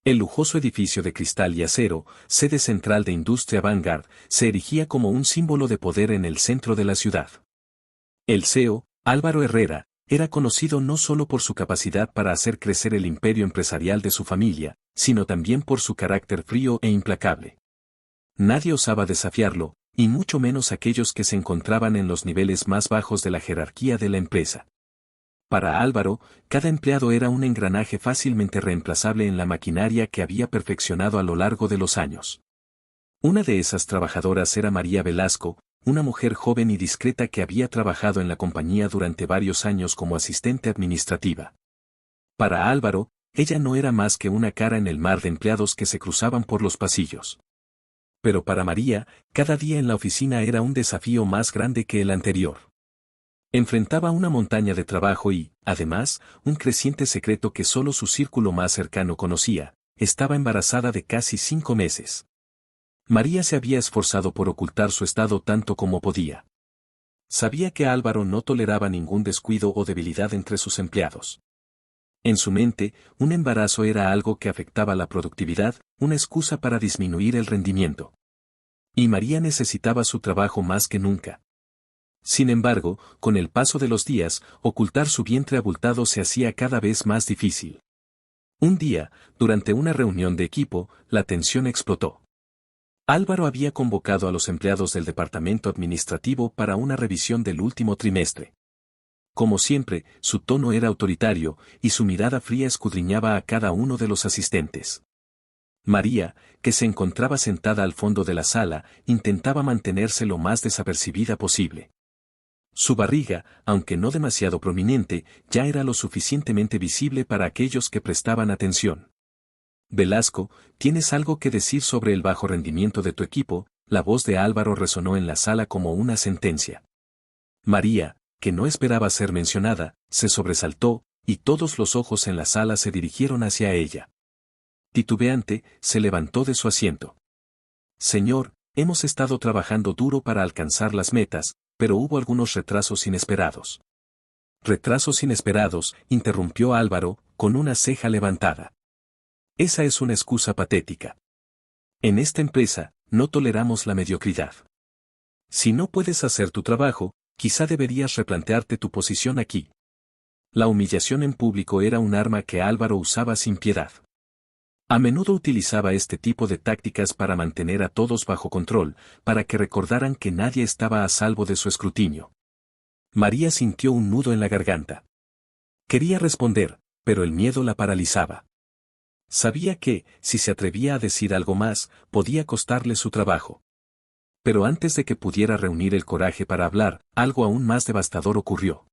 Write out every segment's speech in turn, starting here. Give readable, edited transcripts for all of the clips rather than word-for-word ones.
El lujoso edificio de cristal y acero, sede central de Industria Vanguard, se erigía como un símbolo de poder en el centro de la ciudad. El CEO, Álvaro Herrera, era conocido no solo por su capacidad para hacer crecer el imperio empresarial de su familia, sino también por su carácter frío e implacable. Nadie osaba desafiarlo, y mucho menos aquellos que se encontraban en los niveles más bajos de la jerarquía de la empresa. Para Álvaro, cada empleado era un engranaje fácilmente reemplazable en la maquinaria que había perfeccionado a lo largo de los años. Una de esas trabajadoras era María Velasco, una mujer joven y discreta que había trabajado en la compañía durante varios años como asistente administrativa. Para Álvaro, ella no era más que una cara en el mar de empleados que se cruzaban por los pasillos. Pero para María, cada día en la oficina era un desafío más grande que el anterior. Enfrentaba una montaña de trabajo y, además, un creciente secreto que solo su círculo más cercano conocía: estaba embarazada de casi 5 meses. María se había esforzado por ocultar su estado tanto como podía. Sabía que Álvaro no toleraba ningún descuido o debilidad entre sus empleados. En su mente, un embarazo era algo que afectaba la productividad, una excusa para disminuir el rendimiento. Y María necesitaba su trabajo más que nunca. Sin embargo, con el paso de los días, ocultar su vientre abultado se hacía cada vez más difícil. Un día, durante una reunión de equipo, la tensión explotó. Álvaro había convocado a los empleados del departamento administrativo para una revisión del último trimestre. Como siempre, su tono era autoritario, y su mirada fría escudriñaba a cada uno de los asistentes. María, que se encontraba sentada al fondo de la sala, intentaba mantenerse lo más desapercibida posible. Su barriga, aunque no demasiado prominente, ya era lo suficientemente visible para aquellos que prestaban atención. Velasco, ¿tienes algo que decir sobre el bajo rendimiento de tu equipo? La voz de Álvaro resonó en la sala como una sentencia. María, que no esperaba ser mencionada, se sobresaltó, y todos los ojos en la sala se dirigieron hacia ella. Titubeante, se levantó de su asiento. Señor, hemos estado trabajando duro para alcanzar las metas, pero hubo algunos retrasos inesperados. Retrasos inesperados, interrumpió Álvaro, con una ceja levantada. Esa es una excusa patética. En esta empresa, no toleramos la mediocridad. Si no puedes hacer tu trabajo, quizá deberías replantearte tu posición aquí. La humillación en público era un arma que Álvaro usaba sin piedad. A menudo utilizaba este tipo de tácticas para mantener a todos bajo control, para que recordaran que nadie estaba a salvo de su escrutinio. María sintió un nudo en la garganta. Quería responder, pero el miedo la paralizaba. Sabía que, si se atrevía a decir algo más, podía costarle su trabajo. Pero antes de que pudiera reunir el coraje para hablar, algo aún más devastador ocurrió.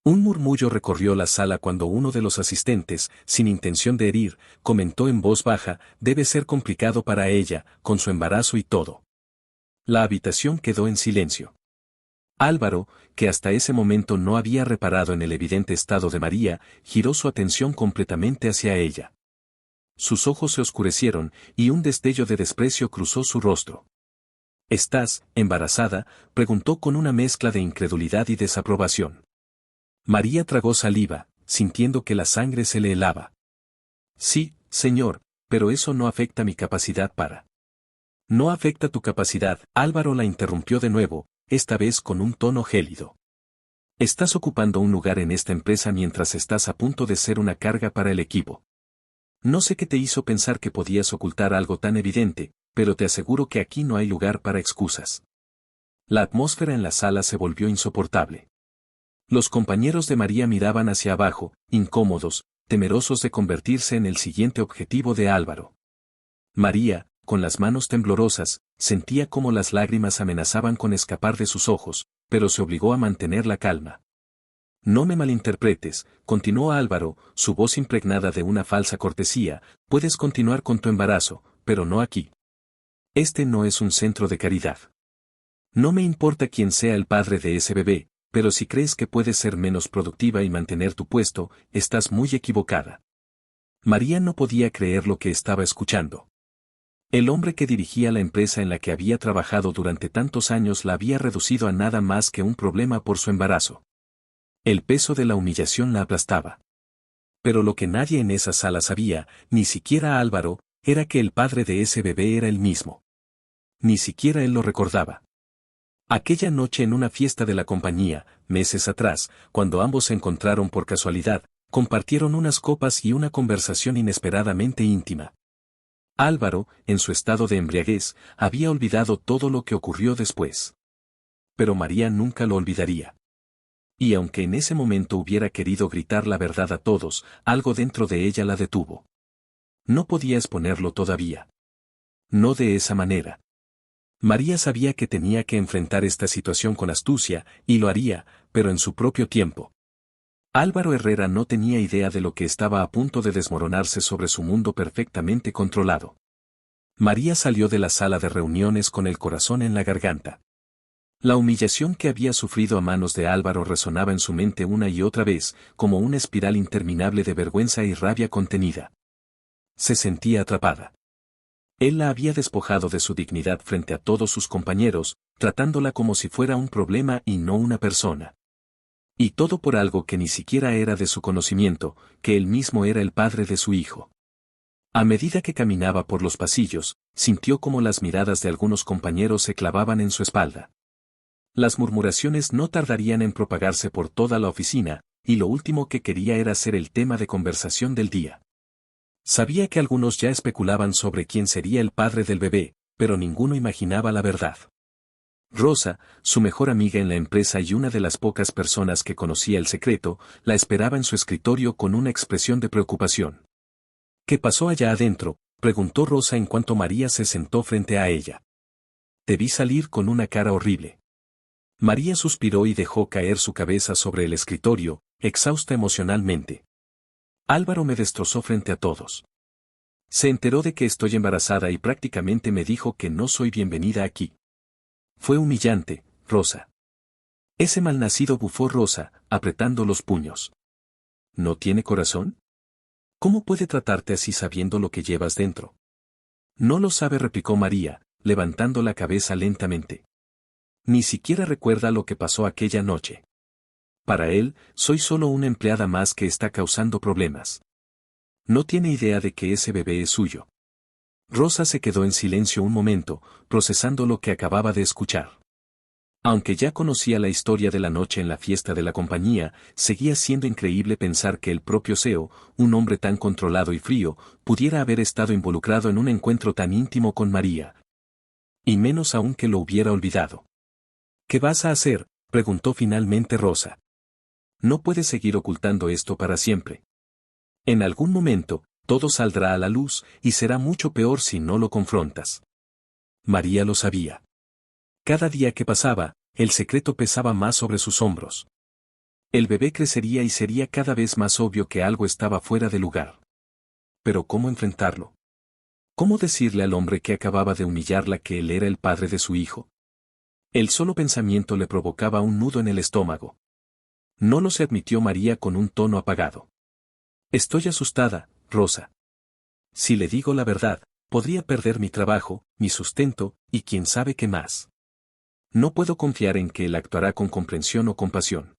Un murmullo recorrió la sala cuando uno de los asistentes, sin intención de herir, comentó en voz baja: debe ser complicado para ella, con su embarazo y todo. La habitación quedó en silencio. Álvaro, que hasta ese momento no había reparado en el evidente estado de María, giró su atención completamente hacia ella. Sus ojos se oscurecieron, y un destello de desprecio cruzó su rostro. ¿Estás embarazada?, preguntó con una mezcla de incredulidad y desaprobación. María tragó saliva, sintiendo que la sangre se le helaba. Sí, señor, pero eso no afecta mi capacidad para... No afecta tu capacidad, Álvaro la interrumpió de nuevo, esta vez con un tono gélido. Estás ocupando un lugar en esta empresa mientras estás a punto de ser una carga para el equipo. No sé qué te hizo pensar que podías ocultar algo tan evidente, pero te aseguro que aquí no hay lugar para excusas. La atmósfera en la sala se volvió insoportable. Los compañeros de María miraban hacia abajo, incómodos, temerosos de convertirse en el siguiente objetivo de Álvaro. María, con las manos temblorosas, sentía cómo las lágrimas amenazaban con escapar de sus ojos, pero se obligó a mantener la calma. No me malinterpretes, continuó Álvaro, su voz impregnada de una falsa cortesía, puedes continuar con tu embarazo, pero no aquí. Este no es un centro de caridad. No me importa quién sea el padre de ese bebé, pero si crees que puedes ser menos productiva y mantener tu puesto, estás muy equivocada. María no podía creer lo que estaba escuchando. El hombre que dirigía la empresa en la que había trabajado durante tantos años la había reducido a nada más que un problema por su embarazo. El peso de la humillación la aplastaba. Pero lo que nadie en esa sala sabía, ni siquiera Álvaro, era que el padre de ese bebé era el mismo. Ni siquiera él lo recordaba. Aquella noche en una fiesta de la compañía, meses atrás, cuando ambos se encontraron por casualidad, compartieron unas copas y una conversación inesperadamente íntima. Álvaro, en su estado de embriaguez, había olvidado todo lo que ocurrió después. Pero María nunca lo olvidaría. Y aunque en ese momento hubiera querido gritar la verdad a todos, algo dentro de ella la detuvo. No podía exponerlo todavía. No de esa manera. María sabía que tenía que enfrentar esta situación con astucia, y lo haría, pero en su propio tiempo. Álvaro Herrera no tenía idea de lo que estaba a punto de desmoronarse sobre su mundo perfectamente controlado. María salió de la sala de reuniones con el corazón en la garganta. La humillación que había sufrido a manos de Álvaro resonaba en su mente una y otra vez, como una espiral interminable de vergüenza y rabia contenida. Se sentía atrapada. Él la había despojado de su dignidad frente a todos sus compañeros, tratándola como si fuera un problema y no una persona. Y todo por algo que ni siquiera era de su conocimiento, que él mismo era el padre de su hijo. A medida que caminaba por los pasillos, sintió como las miradas de algunos compañeros se clavaban en su espalda. Las murmuraciones no tardarían en propagarse por toda la oficina, y lo último que quería era ser el tema de conversación del día. Sabía que algunos ya especulaban sobre quién sería el padre del bebé, pero ninguno imaginaba la verdad. Rosa, su mejor amiga en la empresa y una de las pocas personas que conocía el secreto, la esperaba en su escritorio con una expresión de preocupación. ¿Qué pasó allá adentro?, preguntó Rosa en cuanto María se sentó frente a ella. Te vi salir con una cara horrible. María suspiró y dejó caer su cabeza sobre el escritorio, exhausta emocionalmente. Álvaro me destrozó frente a todos. Se enteró de que estoy embarazada y prácticamente me dijo que no soy bienvenida aquí. Fue humillante, Rosa. Ese malnacido bufó Rosa, apretando los puños. ¿No tiene corazón? ¿Cómo puede tratarte así sabiendo lo que llevas dentro? No lo sabe, replicó María, levantando la cabeza lentamente. Ni siquiera recuerda lo que pasó aquella noche. Para él, soy solo una empleada más que está causando problemas. No tiene idea de que ese bebé es suyo. Rosa se quedó en silencio un momento, procesando lo que acababa de escuchar. Aunque ya conocía la historia de la noche en la fiesta de la compañía, seguía siendo increíble pensar que el propio CEO, un hombre tan controlado y frío, pudiera haber estado involucrado en un encuentro tan íntimo con María. Y menos aún que lo hubiera olvidado. ¿Qué vas a hacer?, preguntó finalmente Rosa. No puedes seguir ocultando esto para siempre. En algún momento, todo saldrá a la luz, y será mucho peor si no lo confrontas. María lo sabía. Cada día que pasaba, el secreto pesaba más sobre sus hombros. El bebé crecería y sería cada vez más obvio que algo estaba fuera de lugar. Pero ¿cómo enfrentarlo? ¿Cómo decirle al hombre que acababa de humillarla que él era el padre de su hijo? El solo pensamiento le provocaba un nudo en el estómago. No lo se admitió María con un tono apagado. Estoy asustada, Rosa. Si le digo la verdad, podría perder mi trabajo, mi sustento, y quién sabe qué más. No puedo confiar en que él actuará con comprensión o compasión.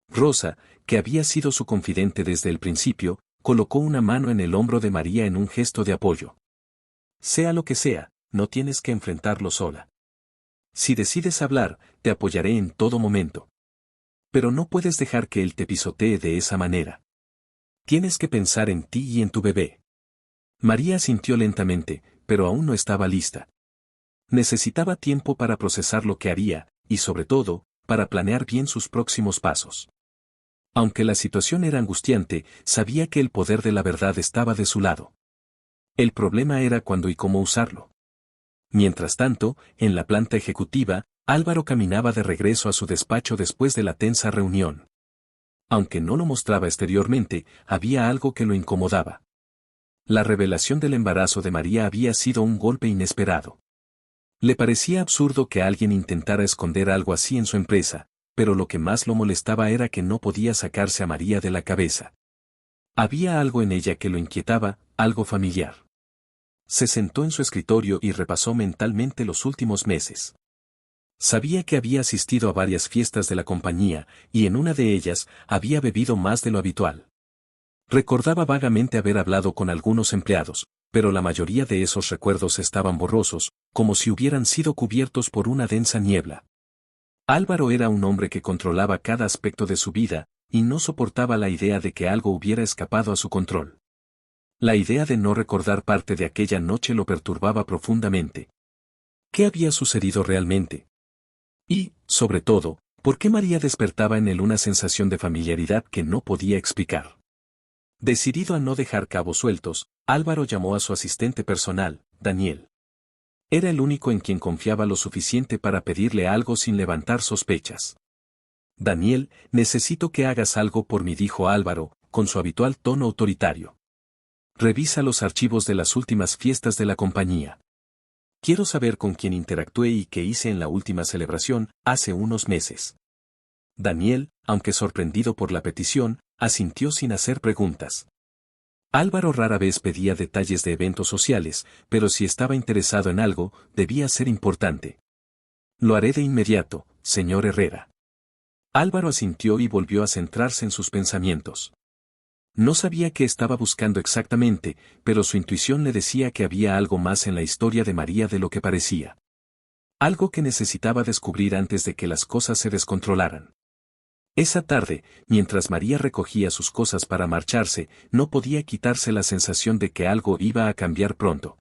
Rosa, que había sido su confidente desde el principio, colocó una mano en el hombro de María en un gesto de apoyo. Sea lo que sea, no tienes que enfrentarlo sola. Si decides hablar, te apoyaré en todo momento. Pero no puedes dejar que él te pisotee de esa manera. Tienes que pensar en ti y en tu bebé. María asintió lentamente, pero aún no estaba lista. Necesitaba tiempo para procesar lo que haría, y sobre todo, para planear bien sus próximos pasos. Aunque la situación era angustiante, sabía que el poder de la verdad estaba de su lado. El problema era cuándo y cómo usarlo. Mientras tanto, en la planta ejecutiva, Álvaro caminaba de regreso a su despacho después de la tensa reunión. Aunque no lo mostraba exteriormente, había algo que lo incomodaba. La revelación del embarazo de María había sido un golpe inesperado. Le parecía absurdo que alguien intentara esconder algo así en su empresa, pero lo que más lo molestaba era que no podía sacarse a María de la cabeza. Había algo en ella que lo inquietaba, algo familiar. Se sentó en su escritorio y repasó mentalmente los últimos meses. Sabía que había asistido a varias fiestas de la compañía, y en una de ellas, había bebido más de lo habitual. Recordaba vagamente haber hablado con algunos empleados, pero la mayoría de esos recuerdos estaban borrosos, como si hubieran sido cubiertos por una densa niebla. Álvaro era un hombre que controlaba cada aspecto de su vida, y no soportaba la idea de que algo hubiera escapado a su control. La idea de no recordar parte de aquella noche lo perturbaba profundamente. ¿Qué había sucedido realmente? Y, sobre todo, ¿por qué María despertaba en él una sensación de familiaridad que no podía explicar? Decidido a no dejar cabos sueltos, Álvaro llamó a su asistente personal, Daniel. Era el único en quien confiaba lo suficiente para pedirle algo sin levantar sospechas. Daniel, necesito que hagas algo por mí, dijo Álvaro, con su habitual tono autoritario. Revisa los archivos de las últimas fiestas de la compañía. Quiero saber con quién interactué y qué hice en la última celebración, hace unos meses. Daniel, aunque sorprendido por la petición, asintió sin hacer preguntas. Álvaro rara vez pedía detalles de eventos sociales, pero si estaba interesado en algo, debía ser importante. Lo haré de inmediato, señor Herrera. Álvaro asintió y volvió a centrarse en sus pensamientos. No sabía qué estaba buscando exactamente, pero su intuición le decía que había algo más en la historia de María de lo que parecía. Algo que necesitaba descubrir antes de que las cosas se descontrolaran. Esa tarde, mientras María recogía sus cosas para marcharse, no podía quitarse la sensación de que algo iba a cambiar pronto.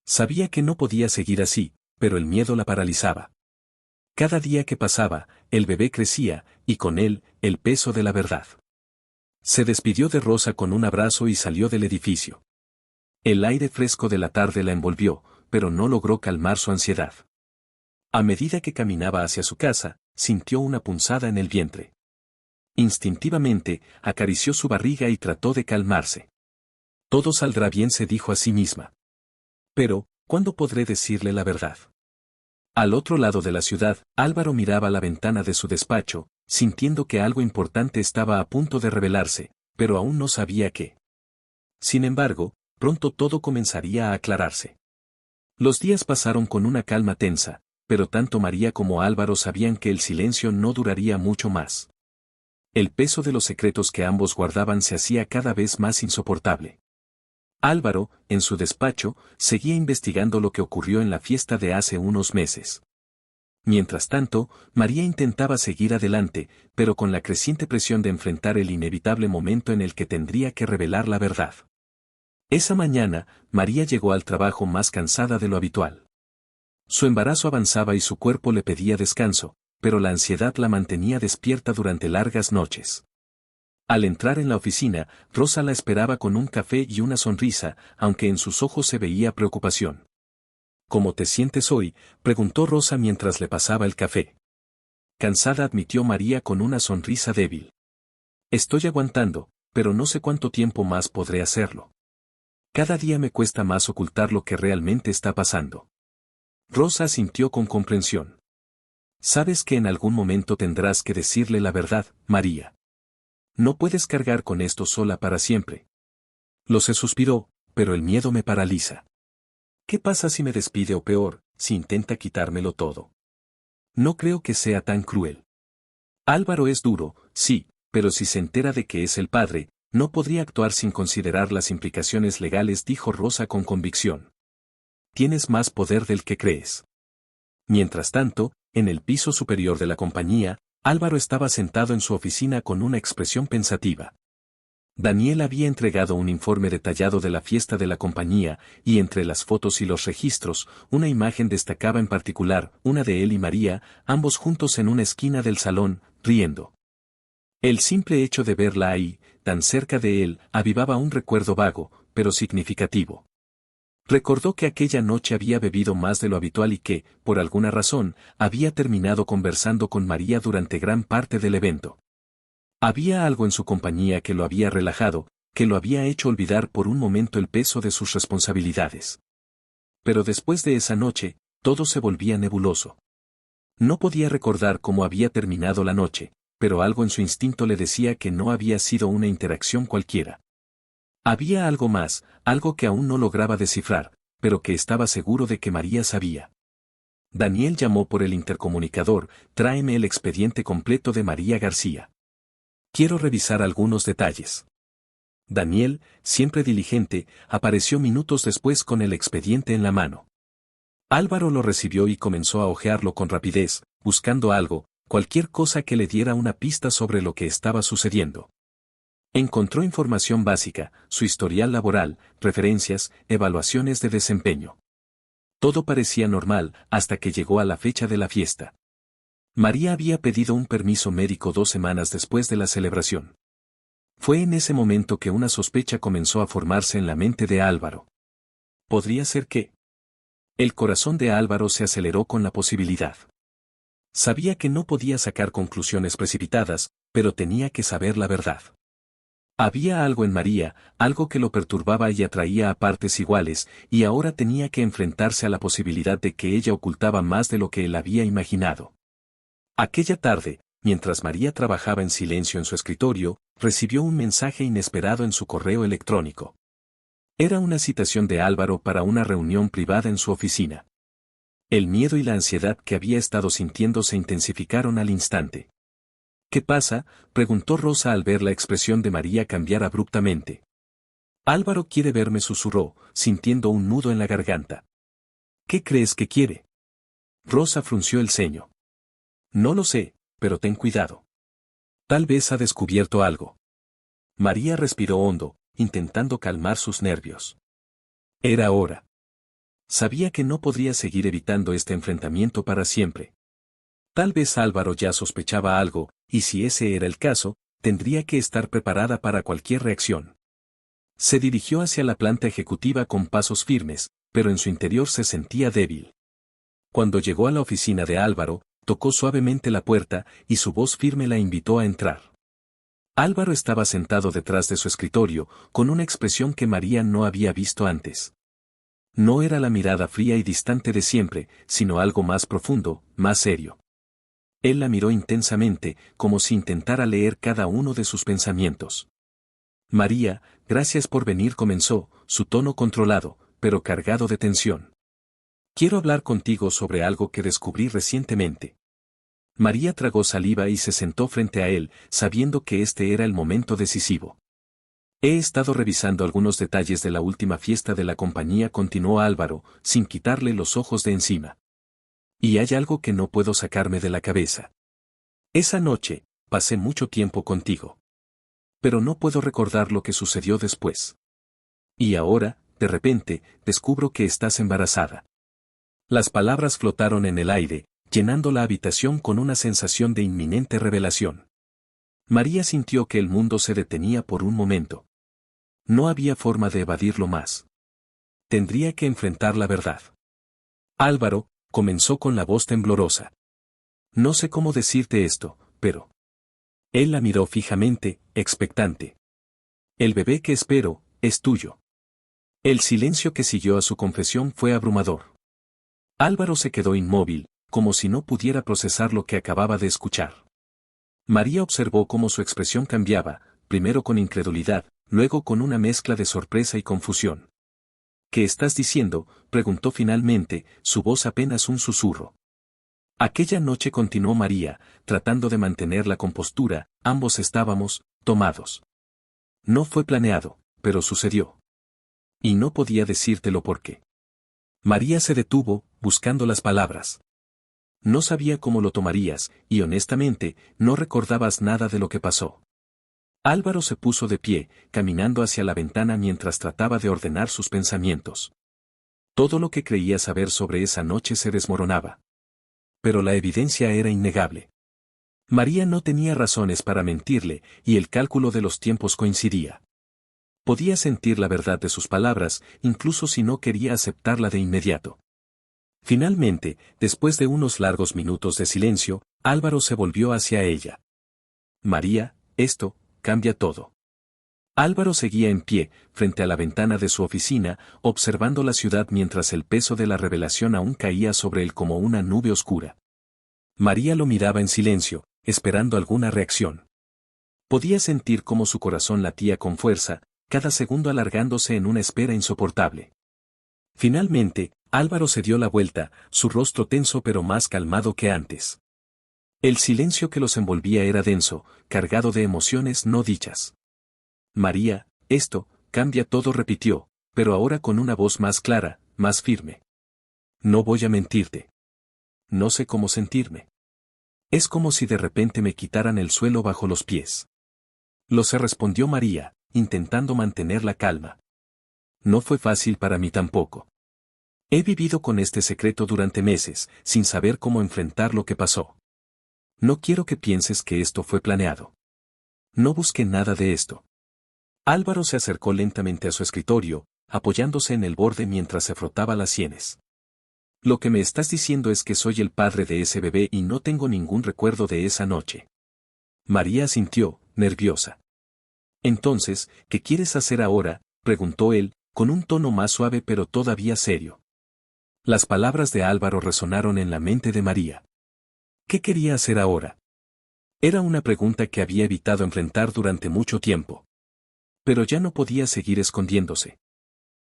Sabía que no podía seguir así, pero el miedo la paralizaba. Cada día que pasaba, el bebé crecía, y con él, el peso de la verdad. Se despidió de Rosa con un abrazo y salió del edificio. El aire fresco de la tarde la envolvió, pero no logró calmar su ansiedad. A medida que caminaba hacia su casa, sintió una punzada en el vientre. Instintivamente, acarició su barriga y trató de calmarse. Todo saldrá bien, se dijo a sí misma. Pero, ¿cuándo podré decirle la verdad? Al otro lado de la ciudad, Álvaro miraba la ventana de su despacho, sintiendo que algo importante estaba a punto de revelarse, pero aún no sabía qué. Sin embargo, pronto todo comenzaría a aclararse. Los días pasaron con una calma tensa, pero tanto María como Álvaro sabían que el silencio no duraría mucho más. El peso de los secretos que ambos guardaban se hacía cada vez más insoportable. Álvaro, en su despacho, seguía investigando lo que ocurrió en la fiesta de hace unos meses. Mientras tanto, María intentaba seguir adelante, pero con la creciente presión de enfrentar el inevitable momento en el que tendría que revelar la verdad. Esa mañana, María llegó al trabajo más cansada de lo habitual. Su embarazo avanzaba y su cuerpo le pedía descanso, pero la ansiedad la mantenía despierta durante largas noches. Al entrar en la oficina, Rosa la esperaba con un café y una sonrisa, aunque en sus ojos se veía preocupación. ¿Cómo te sientes hoy?, preguntó Rosa mientras le pasaba el café. Cansada, admitió María con una sonrisa débil. Estoy aguantando, pero no sé cuánto tiempo más podré hacerlo. Cada día me cuesta más ocultar lo que realmente está pasando. Rosa asintió con comprensión. Sabes que en algún momento tendrás que decirle la verdad, María. No puedes cargar con esto sola para siempre. Lo sé, suspiró, pero el miedo me paraliza. ¿Qué pasa si me despide o peor, si intenta quitármelo todo? No creo que sea tan cruel. Álvaro es duro, sí, pero si se entera de que es el padre, no podría actuar sin considerar las implicaciones legales, dijo Rosa con convicción. Tienes más poder del que crees. Mientras tanto, en el piso superior de la compañía, Álvaro estaba sentado en su oficina con una expresión pensativa. Daniel había entregado un informe detallado de la fiesta de la compañía, y entre las fotos y los registros, una imagen destacaba en particular, una de él y María, ambos juntos en una esquina del salón, riendo. El simple hecho de verla ahí, tan cerca de él, avivaba un recuerdo vago, pero significativo. Recordó que aquella noche había bebido más de lo habitual y que, por alguna razón, había terminado conversando con María durante gran parte del evento. Había algo en su compañía que lo había relajado, que lo había hecho olvidar por un momento el peso de sus responsabilidades. Pero después de esa noche, todo se volvía nebuloso. No podía recordar cómo había terminado la noche, pero algo en su instinto le decía que no había sido una interacción cualquiera. Había algo más, algo que aún no lograba descifrar, pero que estaba seguro de que María sabía. Daniel llamó por el intercomunicador: tráeme el expediente completo de María García. Quiero revisar algunos detalles. Daniel, siempre diligente, apareció minutos después con el expediente en la mano. Álvaro lo recibió y comenzó a hojearlo con rapidez, buscando algo, cualquier cosa que le diera una pista sobre lo que estaba sucediendo. Encontró información básica, su historial laboral, referencias, evaluaciones de desempeño. Todo parecía normal hasta que llegó a la fecha de la fiesta. María había pedido un permiso médico 2 semanas después de la celebración. Fue en ese momento que una sospecha comenzó a formarse en la mente de Álvaro. ¿Podría ser que? El corazón de Álvaro se aceleró con la posibilidad. Sabía que no podía sacar conclusiones precipitadas, pero tenía que saber la verdad. Había algo en María, algo que lo perturbaba y atraía a partes iguales, y ahora tenía que enfrentarse a la posibilidad de que ella ocultaba más de lo que él había imaginado. Aquella tarde, mientras María trabajaba en silencio en su escritorio, recibió un mensaje inesperado en su correo electrónico. Era una citación de Álvaro para una reunión privada en su oficina. El miedo y la ansiedad que había estado sintiendo se intensificaron al instante. ¿Qué pasa?, preguntó Rosa al ver la expresión de María cambiar abruptamente. Álvaro quiere verme, susurró, sintiendo un nudo en la garganta. ¿Qué crees que quiere? Rosa frunció el ceño. No lo sé, pero ten cuidado. Tal vez ha descubierto algo. María respiró hondo, intentando calmar sus nervios. Era hora. Sabía que no podría seguir evitando este enfrentamiento para siempre. Tal vez Álvaro ya sospechaba algo, y si ese era el caso, tendría que estar preparada para cualquier reacción. Se dirigió hacia la planta ejecutiva con pasos firmes, pero en su interior se sentía débil. Cuando llegó a la oficina de Álvaro, tocó suavemente la puerta, y su voz firme la invitó a entrar. Álvaro estaba sentado detrás de su escritorio, con una expresión que María no había visto antes. No era la mirada fría y distante de siempre, sino algo más profundo, más serio. Él la miró intensamente, como si intentara leer cada uno de sus pensamientos. María, gracias por venir, comenzó, su tono controlado, pero cargado de tensión. Quiero hablar contigo sobre algo que descubrí recientemente. María tragó saliva y se sentó frente a él, sabiendo que este era el momento decisivo. He estado revisando algunos detalles de la última fiesta de la compañía, continuó Álvaro, sin quitarle los ojos de encima. Y hay algo que no puedo sacarme de la cabeza. Esa noche, pasé mucho tiempo contigo. Pero no puedo recordar lo que sucedió después. Y ahora, de repente, descubro que estás embarazada. Las palabras flotaron en el aire, llenando la habitación con una sensación de inminente revelación. María sintió que el mundo se detenía por un momento. No había forma de evadirlo más. Tendría que enfrentar la verdad. Álvaro, comenzó con la voz temblorosa. No sé cómo decirte esto, pero... Él la miró fijamente, expectante. El bebé que espero, es tuyo. El silencio que siguió a su confesión fue abrumador. Álvaro se quedó inmóvil, como si no pudiera procesar lo que acababa de escuchar. María observó cómo su expresión cambiaba, primero con incredulidad, luego con una mezcla de sorpresa y confusión. ¿Qué estás diciendo?, preguntó finalmente, su voz apenas un susurro. Aquella noche, continuó María, tratando de mantener la compostura, ambos estábamos tomados. No fue planeado, pero sucedió. Y no podía decírtelo por qué. María se detuvo, buscando las palabras. No sabía cómo lo tomarías, y honestamente, no recordabas nada de lo que pasó. Álvaro se puso de pie, caminando hacia la ventana mientras trataba de ordenar sus pensamientos. Todo lo que creía saber sobre esa noche se desmoronaba. Pero la evidencia era innegable. María no tenía razones para mentirle, y el cálculo de los tiempos coincidía. Podía sentir la verdad de sus palabras, incluso si no quería aceptarla de inmediato. Finalmente, después de unos largos minutos de silencio, Álvaro se volvió hacia ella. María, esto cambia todo. Álvaro seguía en pie, frente a la ventana de su oficina, observando la ciudad mientras el peso de la revelación aún caía sobre él como una nube oscura. María lo miraba en silencio, esperando alguna reacción. Podía sentir cómo su corazón latía con fuerza, cada segundo alargándose en una espera insoportable. Finalmente, Álvaro se dio la vuelta, su rostro tenso pero más calmado que antes. El silencio que los envolvía era denso, cargado de emociones no dichas. María, Esto, cambia todo, repitió, pero ahora con una voz más clara, más firme. No voy a mentirte. No sé cómo sentirme. Es como si de repente me quitaran el suelo bajo los pies. Lo sé, respondió María, intentando mantener la calma. No fue fácil para mí tampoco. He vivido con este secreto durante meses, sin saber cómo enfrentar lo que pasó. No quiero que pienses que esto fue planeado. No busqué nada de esto. Álvaro se acercó lentamente a su escritorio, apoyándose en el borde mientras se frotaba las sienes. Lo que me estás diciendo es que soy el padre de ese bebé y no tengo ningún recuerdo de esa noche. María asintió, nerviosa. Entonces, ¿qué quieres hacer ahora?, preguntó él, con un tono más suave pero todavía serio. Las palabras de Álvaro resonaron en la mente de María. ¿Qué quería hacer ahora? Era una pregunta que había evitado enfrentar durante mucho tiempo. Pero ya no podía seguir escondiéndose.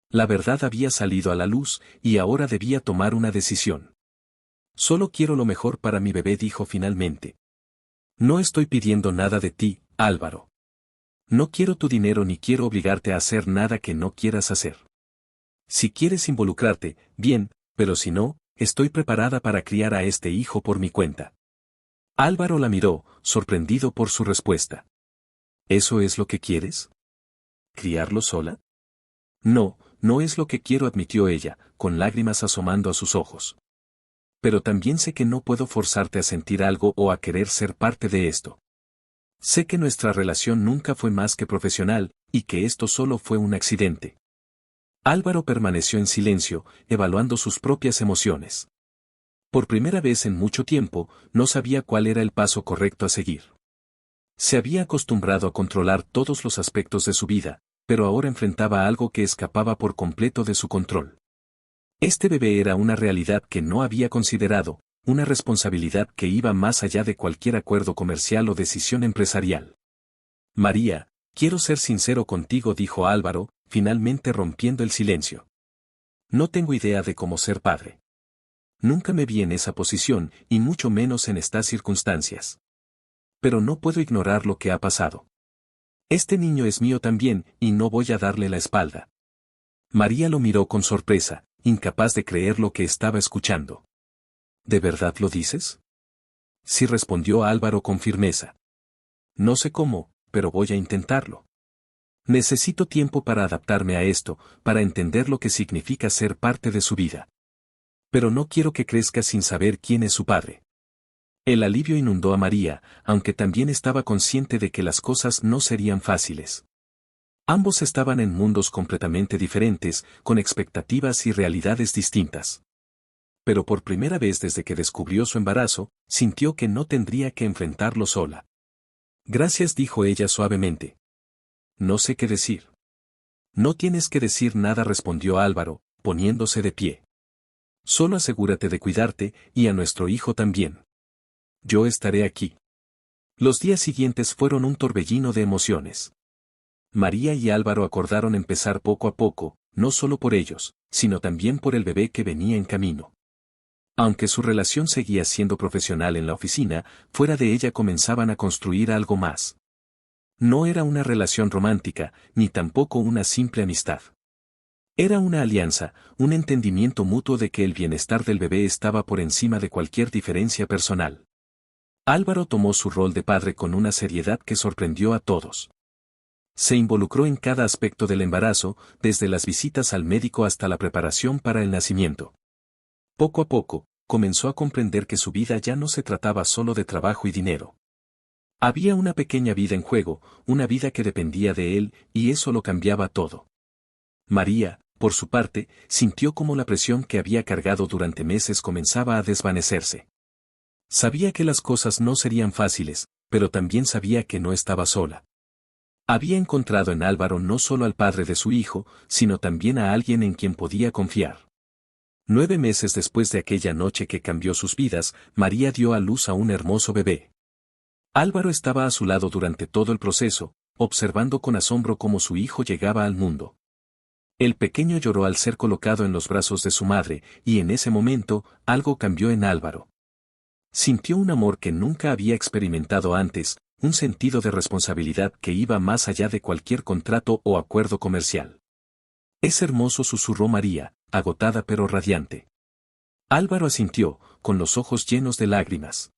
La verdad había salido a la luz, y ahora debía tomar una decisión. Solo quiero lo mejor para mi bebé, dijo finalmente. No estoy pidiendo nada de ti, Álvaro. No quiero tu dinero ni quiero obligarte a hacer nada que no quieras hacer. Si quieres involucrarte, bien, pero si no, estoy preparada para criar a este hijo por mi cuenta. Álvaro la miró, sorprendido por su respuesta. ¿Eso es lo que quieres? ¿Criarlo sola? No, no es lo que quiero, admitió ella, con lágrimas asomando a sus ojos. Pero también sé que no puedo forzarte a sentir algo o a querer ser parte de esto. Sé que nuestra relación nunca fue más que profesional, y que esto solo fue un accidente. Álvaro permaneció en silencio, evaluando sus propias emociones. Por primera vez en mucho tiempo, no sabía cuál era el paso correcto a seguir. Se había acostumbrado a controlar todos los aspectos de su vida, pero ahora enfrentaba algo que escapaba por completo de su control. Este bebé era una realidad que no había considerado, una responsabilidad que iba más allá de cualquier acuerdo comercial o decisión empresarial. María, quiero ser sincero contigo, dijo Álvaro, finalmente rompiendo el silencio. No tengo idea de cómo ser padre. Nunca me vi en esa posición, y mucho menos en estas circunstancias. Pero no puedo ignorar lo que ha pasado. Este niño es mío también, y no voy a darle la espalda. María lo miró con sorpresa, incapaz de creer lo que estaba escuchando. ¿De verdad lo dices? Sí, respondió Álvaro con firmeza. No sé cómo, pero voy a intentarlo. Necesito tiempo para adaptarme a esto, para entender lo que significa ser parte de su vida. Pero no quiero que crezca sin saber quién es su padre. El alivio inundó a María, aunque también estaba consciente de que las cosas no serían fáciles. Ambos estaban en mundos completamente diferentes, con expectativas y realidades distintas. Pero por primera vez desde que descubrió su embarazo, sintió que no tendría que enfrentarlo sola. Gracias, dijo ella suavemente. No sé qué decir. No tienes que decir nada, respondió Álvaro, poniéndose de pie. Solo asegúrate de cuidarte, y a nuestro hijo también. Yo estaré aquí. Los días siguientes fueron un torbellino de emociones. María y Álvaro acordaron empezar poco a poco, no solo por ellos, sino también por el bebé que venía en camino. Aunque su relación seguía siendo profesional en la oficina, fuera de ella comenzaban a construir algo más. No era una relación romántica, ni tampoco una simple amistad. Era una alianza, un entendimiento mutuo de que el bienestar del bebé estaba por encima de cualquier diferencia personal. Álvaro tomó su rol de padre con una seriedad que sorprendió a todos. Se involucró en cada aspecto del embarazo, desde las visitas al médico hasta la preparación para el nacimiento. Poco a poco, comenzó a comprender que su vida ya no se trataba solo de trabajo y dinero. Había una pequeña vida en juego, una vida que dependía de él, y eso lo cambiaba todo. María, por su parte, sintió como la presión que había cargado durante meses comenzaba a desvanecerse. Sabía que las cosas no serían fáciles, pero también sabía que no estaba sola. Había encontrado en Álvaro no solo al padre de su hijo, sino también a alguien en quien podía confiar. 9 meses después de aquella noche que cambió sus vidas, María dio a luz a un hermoso bebé. Álvaro estaba a su lado durante todo el proceso, observando con asombro cómo su hijo llegaba al mundo. El pequeño lloró al ser colocado en los brazos de su madre, y en ese momento, algo cambió en Álvaro. Sintió un amor que nunca había experimentado antes, un sentido de responsabilidad que iba más allá de cualquier contrato o acuerdo comercial. Es hermoso, susurró María, agotada pero radiante. Álvaro asintió, con los ojos llenos de lágrimas.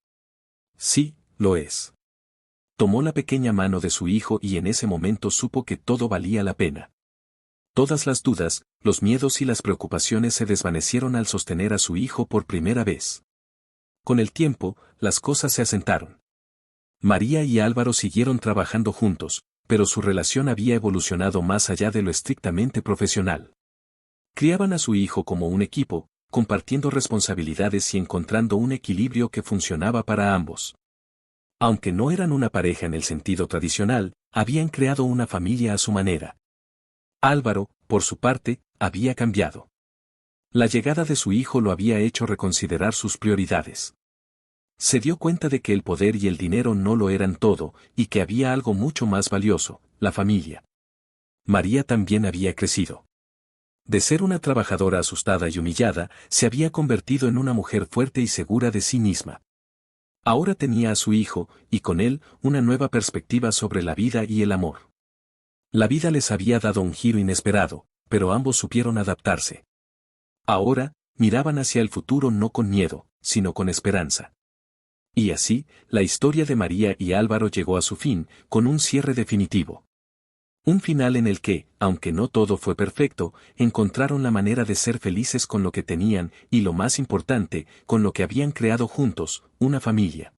Sí, lo es. Tomó la pequeña mano de su hijo y en ese momento supo que todo valía la pena. Todas las dudas, los miedos y las preocupaciones se desvanecieron al sostener a su hijo por primera vez. Con el tiempo, las cosas se asentaron. María y Álvaro siguieron trabajando juntos, pero su relación había evolucionado más allá de lo estrictamente profesional. Criaban a su hijo como un equipo, compartiendo responsabilidades y encontrando un equilibrio que funcionaba para ambos. Aunque no eran una pareja en el sentido tradicional, habían creado una familia a su manera. Álvaro, por su parte, había cambiado. La llegada de su hijo lo había hecho reconsiderar sus prioridades. Se dio cuenta de que el poder y el dinero no lo eran todo, y que había algo mucho más valioso, la familia. María también había crecido. De ser una trabajadora asustada y humillada, se había convertido en una mujer fuerte y segura de sí misma. Ahora tenía a su hijo, y con él, una nueva perspectiva sobre la vida y el amor. La vida les había dado un giro inesperado, pero ambos supieron adaptarse. Ahora, miraban hacia el futuro no con miedo, sino con esperanza. Y así, la historia de María y Álvaro llegó a su fin, con un cierre definitivo. Un final en el que, aunque no todo fue perfecto, encontraron la manera de ser felices con lo que tenían y lo más importante, con lo que habían creado juntos, una familia.